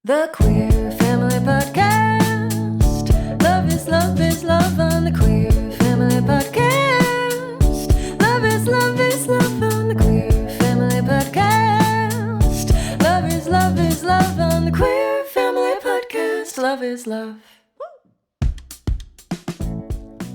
The Queer Family Podcast. Love is love on the Queer Family Podcast. Love is love on the Queer Family Podcast. Love is love on the Queer Family Podcast. Love is love.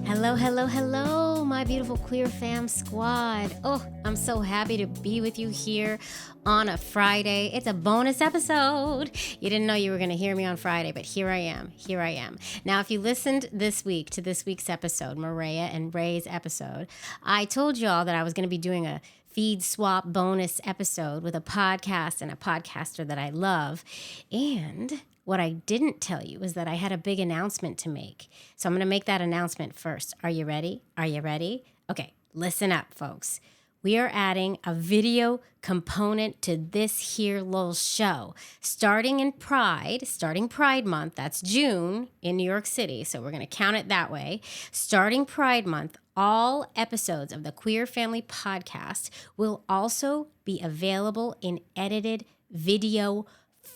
Hello, hello, hello, my beautiful Queer Fam squad. Oh, I'm so happy to be with you here on a Friday. It's a bonus episode. You didn't know you were going to hear me on Friday, but here I am. Now, if you listened this week to this week's episode, Maria and Ray's episode, I told you all that I was going to be doing a feed swap bonus episode with a podcast and a podcaster that I love. And what I didn't tell you is that I had a big announcement to make. So I'm going to make that announcement first. Are you ready? Okay, listen up, folks. We are adding a video component to this here little show. Starting Pride Month, that's June in New York City, so we're going to count it that way. Starting Pride Month, all episodes of the Queer Family Podcast will also be available in edited video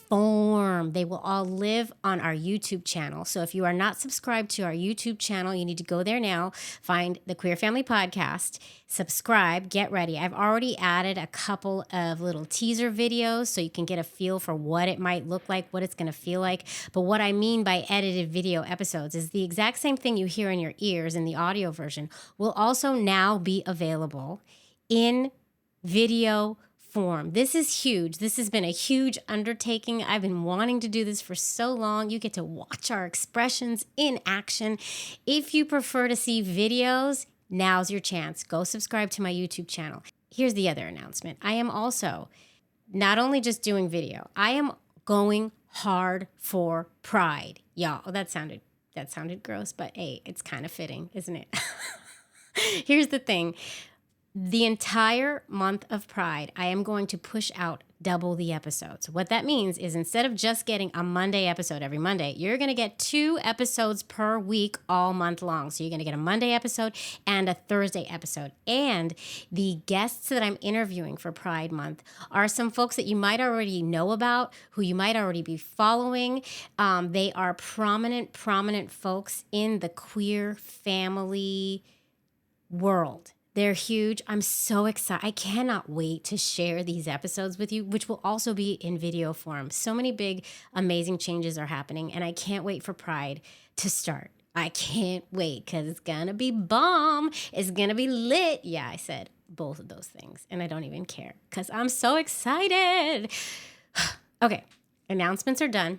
form. They will all live on our YouTube channel. So if you are not subscribed to our YouTube channel, you need to go there now, find the Queer Family Podcast, subscribe, get ready. I've already added a couple of little teaser videos so you can get a feel for what it might look like, what it's going to feel like. But what I mean by edited video episodes is the exact same thing you hear in your ears in the audio version will also now be available in video form. This is huge. This has been a huge undertaking. I've been wanting to do this for so long. You get to watch our expressions in action. If you prefer to see videos, now's your chance. Go subscribe to my YouTube channel. Here's the other announcement. I am also not only just doing video, I am going hard for Pride. Y'all, that sounded gross, but hey, it's kind of fitting, isn't it? Here's the thing. The entire month of Pride, I am going to push out double the episodes. What that means is instead of just getting a Monday episode every Monday, you're going to get 2 episodes per week all month long. So you're going to get a Monday episode and a Thursday episode. And the guests that I'm interviewing for Pride Month are some folks that you might already know about, who you might already be following. They are prominent folks in the queer family world. They're huge. I'm so excited. I cannot wait to share these episodes with you, which will also be in video form. So many big, amazing changes are happening, and I can't wait for Pride to start. I can't wait because it's going to be bomb. It's going to be lit. Yeah, I said both of those things, and I don't even care because I'm so excited. Okay, announcements are done.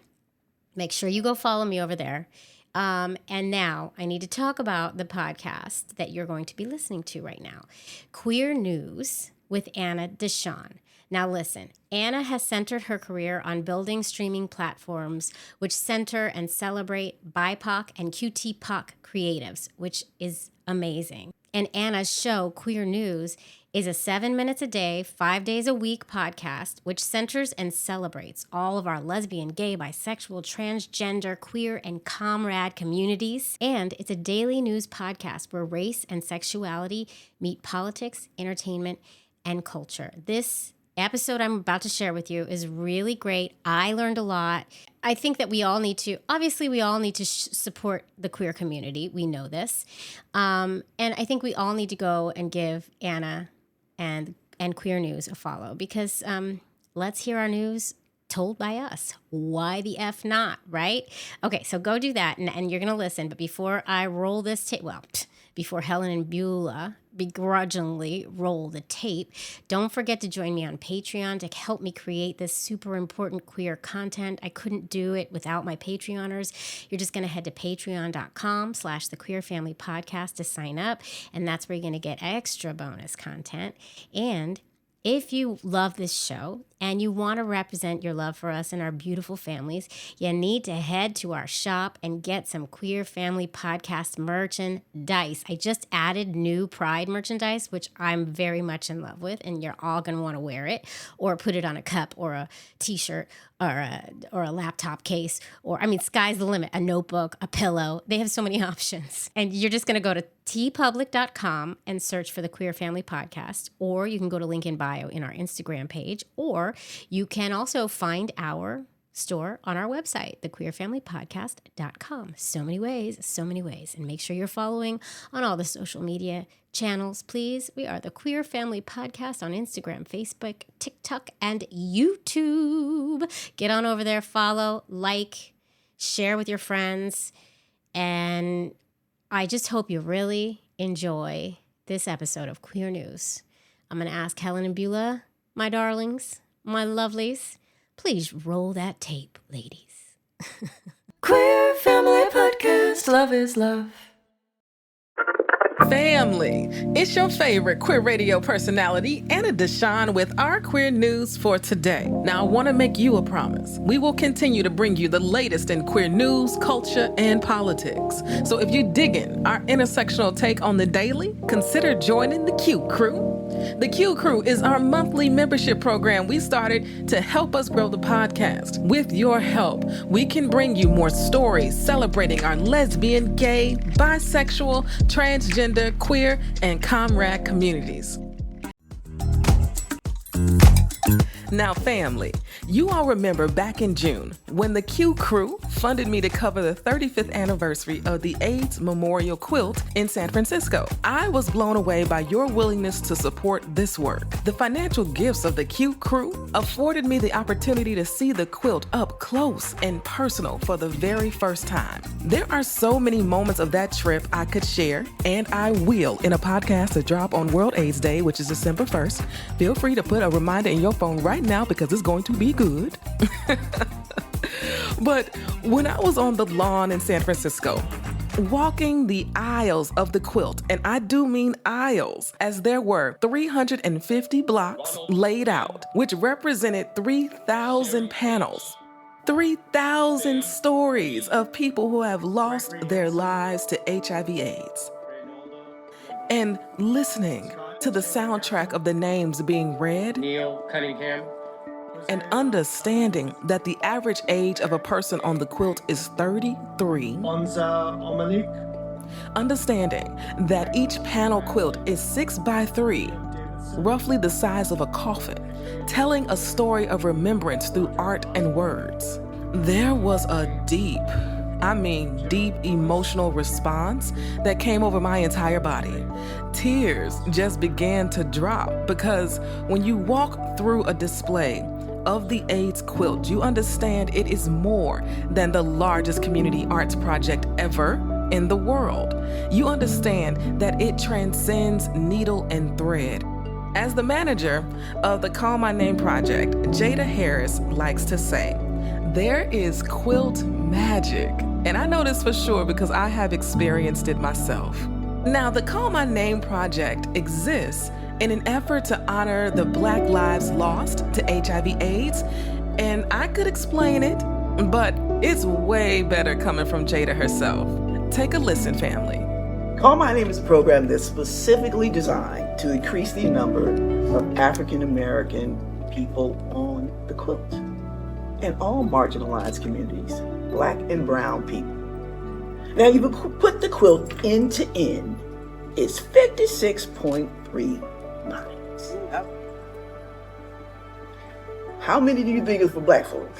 Make sure you go follow me over there. And now I need to talk about the podcast that you're going to be listening to right now, Queer News with Anna DeShawn. Now listen, Anna has centered her career on building streaming platforms which center and celebrate BIPOC and QTPOC creatives, which is amazing. And Anna's show, Queer News, is a 7 minutes a day, 5 days a week podcast, which centers and celebrates all of our lesbian, gay, bisexual, transgender, queer, and comrade communities. And it's a daily news podcast where race and sexuality meet politics, entertainment, and culture. This episode I'm about to share with you is really great. I learned a lot. I think that we all need to support the queer community. We know this. And I think we all need to go and give Anna and Queer News a follow because let's hear our news told by us. Why the F not, right? Okay, so go do that and you're going to listen. But before I roll this tape, before Helen and Beulah begrudgingly roll the tape, don't forget to join me on Patreon to help me create this super important queer content. I couldn't do it without my Patreoners. You're just going to head to patreon.com/the Queer Family Podcast to sign up. And that's where you're going to get extra bonus content. And if you love this show and you want to represent your love for us and our beautiful families, you need to head to our shop and get some Queer Family Podcast merchandise. I just added new Pride merchandise, which I'm very much in love with, and you're all going to want to wear it or put it on a cup or a t-shirt or a laptop case, or, sky's the limit, a notebook, a pillow. They have so many options. And you're just going to go to tpublic.com and search for the Queer Family Podcast, or you can go to link in bio in our Instagram page, or you can also find our store on our website, thequeerfamilypodcast.com. So many ways, so many ways. And make sure you're following on all the social media channels, please. We are the Queer Family Podcast on Instagram, Facebook, TikTok, and YouTube. Get on over there, follow, like, share with your friends. And I just hope you really enjoy this episode of Queer News. I'm going to ask Helen and Beulah, my darlings, my lovelies, please roll that tape, ladies. Queer Family Podcast. Love is love. Family, it's your favorite queer radio personality, Anna DeShawn, with our queer news for today. Now, I want to make you a promise. We will continue to bring you the latest in queer news, culture, and politics. So if you're digging our intersectional take on the daily, consider joining the Q Crew. The Q Crew is our monthly membership program we started to help us grow the podcast. With your help, we can bring you more stories celebrating our lesbian, gay, bisexual, transgender, queer, and comrade communities. Now, family, you all remember back in June when the Q Crew funded me to cover the 35th anniversary of the AIDS Memorial Quilt in San Francisco. I was blown away by your willingness to support this work. The financial gifts of the Q Crew afforded me the opportunity to see the quilt up close and personal for the very first time. There are so many moments of that trip I could share, and I will in a podcast to drop on World AIDS Day, which is December 1st. Feel free to put a reminder in your phone right now because it's going to be good. But when I was on the lawn in San Francisco, walking the aisles of the quilt, and I do mean aisles, as there were 350 blocks laid out, which represented 3,000 panels, 3,000 stories of people who have lost their lives to HIV/AIDS. And listening to the soundtrack of the names being read, Neil Cunningham, and understanding that the average age of a person on the quilt is 33, Onza Omalik, understanding that each panel quilt is 6 by 3, roughly the size of a coffin, telling a story of remembrance through art and words. There was a deep emotional response that came over my entire body. Tears just began to drop because when you walk through a display of the AIDS quilt, you understand it is more than the largest community arts project ever in the world. You understand that it transcends needle and thread. As the manager of the Call My Name project, Jada Harris likes to say, there is quilt magic. And I know this for sure because I have experienced it myself. Now, the Call My Name project exists in an effort to honor the Black lives lost to HIV/AIDS, and I could explain it, but it's way better coming from Jada herself. Take a listen, family. Call My Name is a program that's specifically designed to increase the number of African American people on the quilt and all marginalized communities, Black and brown people. Now, you put the quilt end to end, it's 56.3 miles. How many do you think is for Black folks?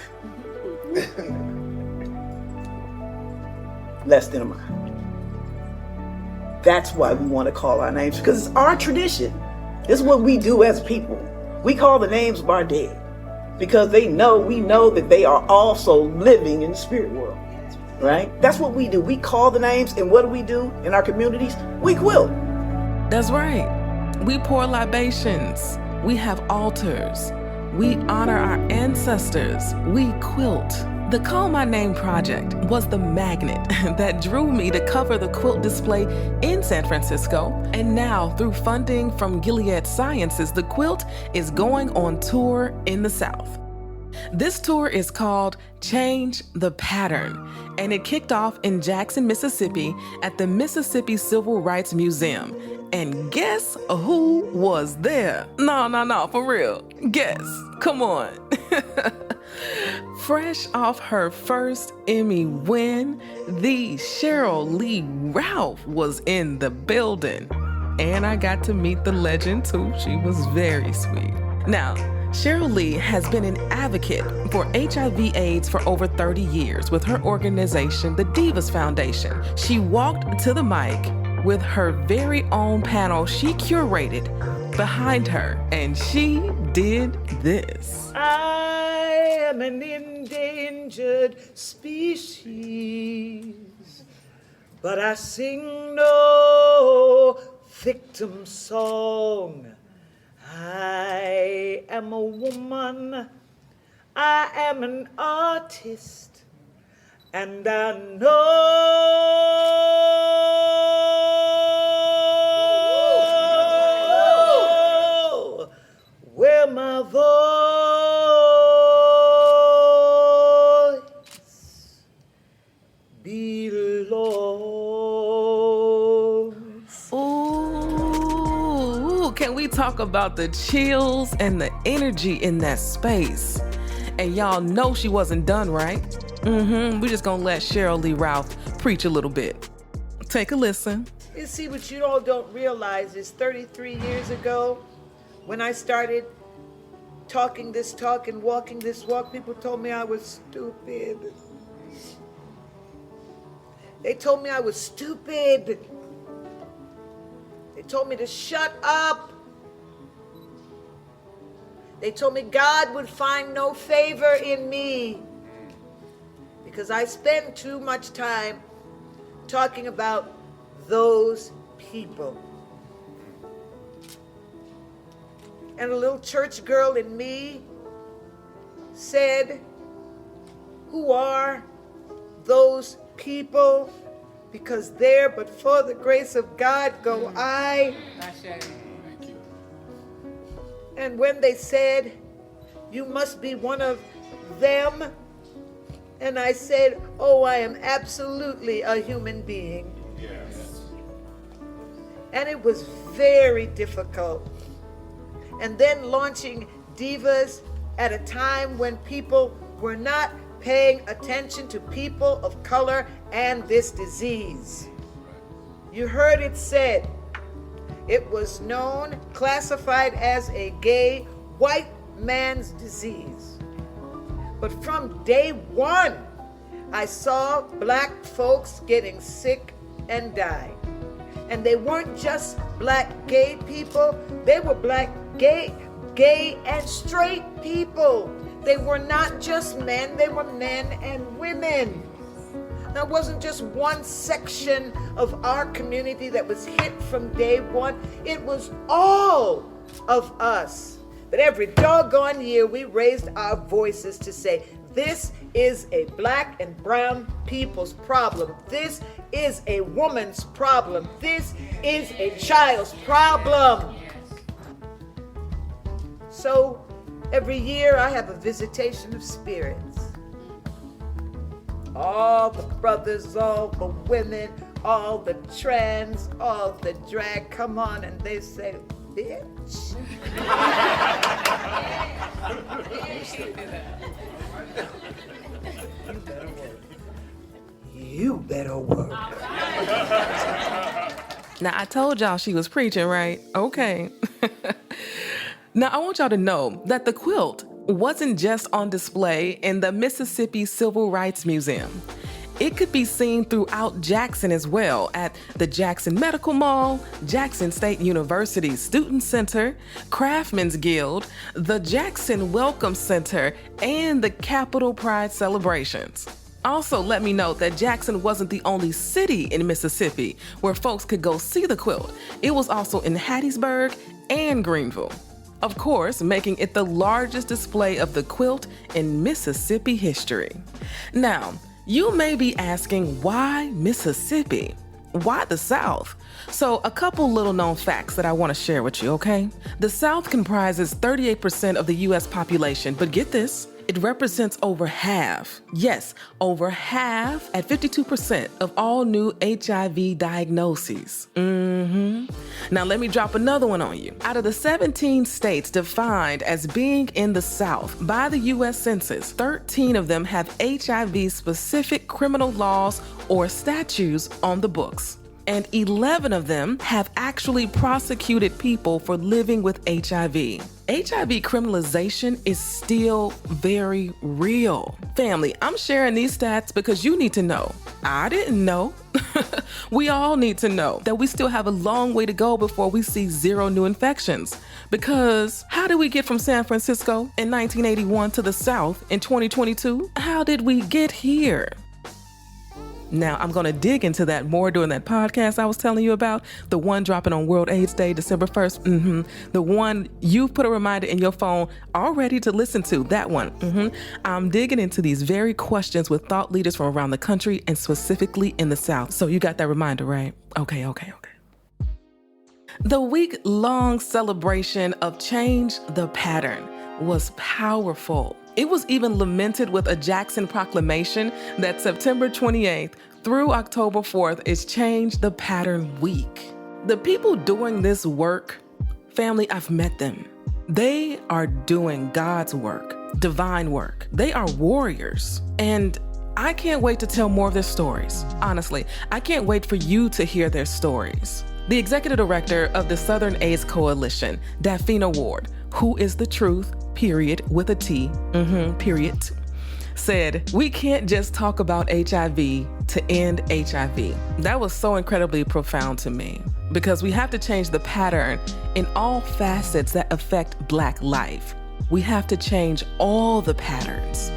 Less than a mile. That's why we want to call our names, because it's our tradition. This is what we do as people. We call the names of our dead because we know that they are also living in the spirit world, right? That's what we do. We call the names, and what do we do in our communities? We quilt. That's right. We pour libations. We have altars. We honor our ancestors. We quilt. The Call My Name project was the magnet that drew me to cover the quilt display in San Francisco. And now, through funding from Gilead Sciences, the quilt is going on tour in the South. This tour is called Change the Pattern, and it kicked off in Jackson, Mississippi at the Mississippi Civil Rights Museum. And guess who was there? No, for real. Guess. Come on. Fresh off her first Emmy win, the Cheryl Lee Ralph was in the building. And I got to meet the legend too. She was very sweet. Now, Cheryl Lee has been an advocate for HIV/AIDS for over 30 years with her organization, the Divas Foundation. She walked to the mic with her very own panel she curated behind her, and she did this. I am an endangered species, but I sing no victim song. I am a woman, I am an artist, and I know where my voice belongs. Ooh, can we talk about the chills and the energy in that space? And y'all know she wasn't done, right? We're just gonna let Cheryl Lee Ralph preach a little bit. Take a listen. You see, what you all don't realize is 33 years ago, when I started talking this talk and walking this walk, people told me I was stupid. They told me I was stupid. They told me to shut up. They told me God would find no favor in me because I spend too much time talking about those people. And a little church girl in me said, who are those people? Because there, but for the grace of God, go I. And when they said, you must be one of them, and I said, oh, I am absolutely a human being. Yes. And it was very difficult. And then launching Divas at a time when people were not paying attention to people of color and this disease. You heard it said, it was known, classified as a gay white man's disease. But from day one, I saw black folks getting sick and die. And they weren't just black gay people, they were black gay and straight people. They were not just men, they were men and women. Now, it wasn't just one section of our community that was hit from day one. It was all of us. But every doggone year, we raised our voices to say, this is a black and brown people's problem. This is a woman's problem. This is a child's problem. So every year I have a visitation of spirits. All the brothers, all the women, all the trans, all the drag come on and they say, bitch. You better work. Now, I told y'all she was preaching, right? Okay. Now, I want y'all to know that the quilt wasn't just on display in the Mississippi Civil Rights Museum. It could be seen throughout Jackson as well, at the Jackson Medical Mall, Jackson State University Student Center, Craftsman's Guild, the Jackson Welcome Center, and the Capitol Pride celebrations. Also, let me note that Jackson wasn't the only city in Mississippi where folks could go see the quilt. It was also in Hattiesburg and Greenville. Of course, making it the largest display of the quilt in Mississippi history. Now, you may be asking, why Mississippi? Why the South? So a couple little known facts that I want to share with you, okay? The South comprises 38% of the U.S. population, but get this, it represents over half, yes, over half at 52% of all new HIV diagnoses. Now let me drop another one on you. Out of the 17 states defined as being in the South by the U.S. Census, 13 of them have HIV-specific criminal laws or statutes on the books. and 11 of them have actually prosecuted people for living with HIV. HIV criminalization is still very real. Family, I'm sharing these stats because you need to know. I didn't know. We all need to know that we still have a long way to go before we see 0 new infections. Because how did we get from San Francisco in 1981 to the South in 2022? How did we get here? Now, I'm going to dig into that more during that podcast I was telling you about, the one dropping on World AIDS Day, December 1st. The one you've put a reminder in your phone already to listen to, that one. I'm digging into these very questions with thought leaders from around the country and specifically in the South. So you got that reminder, right? Okay. The week-long celebration of Change the Pattern was powerful. It was even lamented with a Jackson proclamation that September 28th through October 4th is Change the Pattern Week. The people doing this work, family, I've met them. They are doing God's work, divine work. They are warriors. And I can't wait to tell more of their stories. Honestly, I can't wait for you to hear their stories. The executive director of the Southern AIDS Coalition, Daphina Ward, who is the truth, period, with a T, period, said, we can't just talk about HIV to end HIV. That was so incredibly profound to me because we have to change the pattern in all facets that affect Black life. We have to change all the patterns.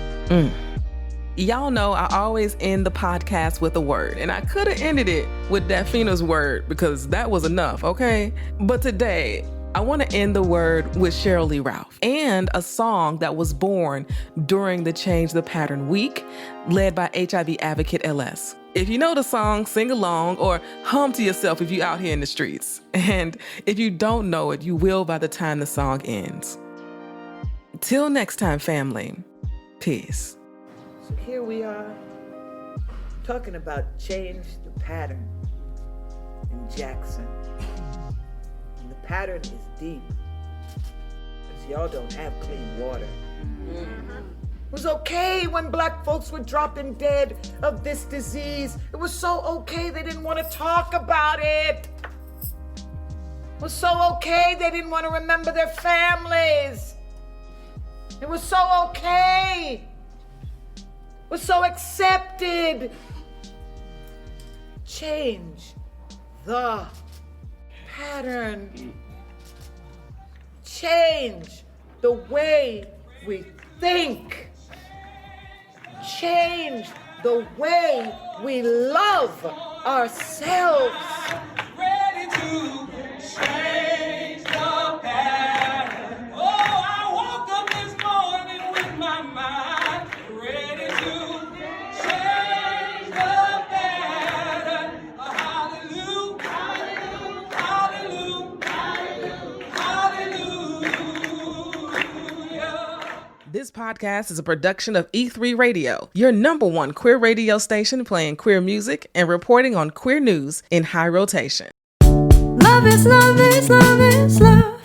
Y'all know I always end the podcast with a word, and I could have ended it with Daphina's word because that was enough, okay? But today, I want to end the word with Cheryl Lee Ralph and a song that was born during the Change the Pattern Week, led by HIV advocate LS. If you know the song, sing along or hum to yourself if you're out here in the streets. And if you don't know it, you will by the time the song ends. Till next time, family. Peace. So here we are, talking about change the pattern in Jackson. And the pattern is deep, because y'all don't have clean water. It was okay when Black folks were dropping dead of this disease. It was so okay they didn't want to talk about it. It was so okay they didn't want to remember their families. It was so okay. Was so accepted. Change the pattern. Change the way we think. Change the way we love ourselves. Ready to change the pattern. Oh, I woke up this morning with my mind ready to change the pattern. Hallelujah, hallelujah, hallelujah, hallelujah. This podcast is a production of E3 Radio, your #1 queer radio station playing queer music and reporting on queer news in high rotation. Love is love is love is love.